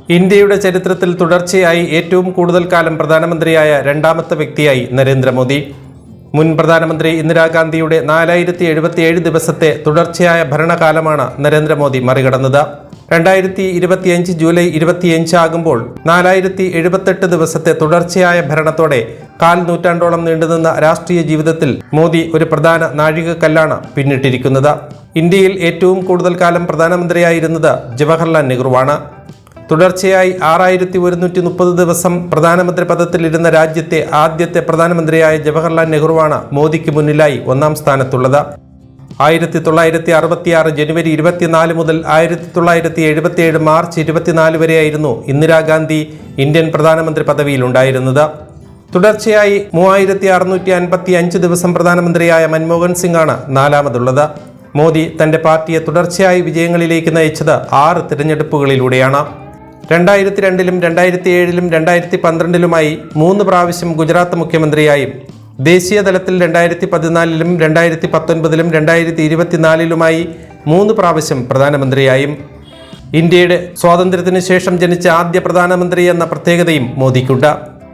ഇന്ത്യയുടെ ചരിത്രത്തിൽ തുടർച്ചയായി ഏറ്റവും കൂടുതൽ കാലം പ്രധാനമന്ത്രിയായ രണ്ടാമത്തെ വ്യക്തിയായി നരേന്ദ്രമോദി. മുൻ പ്രധാനമന്ത്രി ഇന്ദിരാഗാന്ധിയുടെ 4077 ദിവസത്തെ തുടർച്ചയായ ഭരണകാലമാണ് നരേന്ദ്രമോദി മറികടന്നത്. 2025 ജൂലൈ 25 ആകുമ്പോൾ 4078 ദിവസത്തെ തുടർച്ചയായ ഭരണത്തോടെ കാൽ നൂറ്റാണ്ടോളം നീണ്ടുനിന്ന രാഷ്ട്രീയ ജീവിതത്തിൽ മോദി ഒരു പ്രധാന നാഴികക്കല്ലാണ് പിന്നിട്ടിരിക്കുന്നത്. ഇന്ത്യയിൽ ഏറ്റവും കൂടുതൽ കാലം പ്രധാനമന്ത്രിയായിരുന്നത് ജവഹർലാൽ നെഹ്റുവാണ്. തുടർച്ചയായി 6130 ദിവസം പ്രധാനമന്ത്രി പദത്തിലിരുന്ന രാജ്യത്തെ ആദ്യത്തെ പ്രധാനമന്ത്രിയായ ജവഹർലാൽ നെഹ്റുവാണ് മോദിക്ക് മുന്നിലായി ഒന്നാം സ്ഥാനത്തുള്ളത്. 1966 ജനുവരി 24 മുതൽ 1977 മാർച്ച് 24 വരെയായിരുന്നു ഇന്ദിരാഗാന്ധി ഇന്ത്യൻ പ്രധാനമന്ത്രി പദവിയിലുണ്ടായിരുന്നത്. തുടർച്ചയായി 3655 ദിവസം പ്രധാനമന്ത്രിയായ മൻമോഹൻ സിംഗാണ് നാലാമതുള്ളത്. മോദി തന്റെ പാർട്ടിയെ തുടർച്ചയായി വിജയങ്ങളിലേക്ക് നയിച്ചത് 6 തിരഞ്ഞെടുപ്പുകളിലൂടെയാണ്. 2002-ലും 2007-ലും 2012-ലുമായി 3 പ്രാവശ്യം ഗുജറാത്ത് മുഖ്യമന്ത്രിയായും ദേശീയ തലത്തിൽ 2014-ലും 2019-ലും 2024-ലുമായി 3 പ്രാവശ്യം പ്രധാനമന്ത്രിയായും ഇന്ത്യയുടെ സ്വാതന്ത്ര്യത്തിന് ശേഷം ജനിച്ച ആദ്യ പ്രധാനമന്ത്രി എന്ന പ്രത്യേകതയും മോദിക്കുണ്ട്.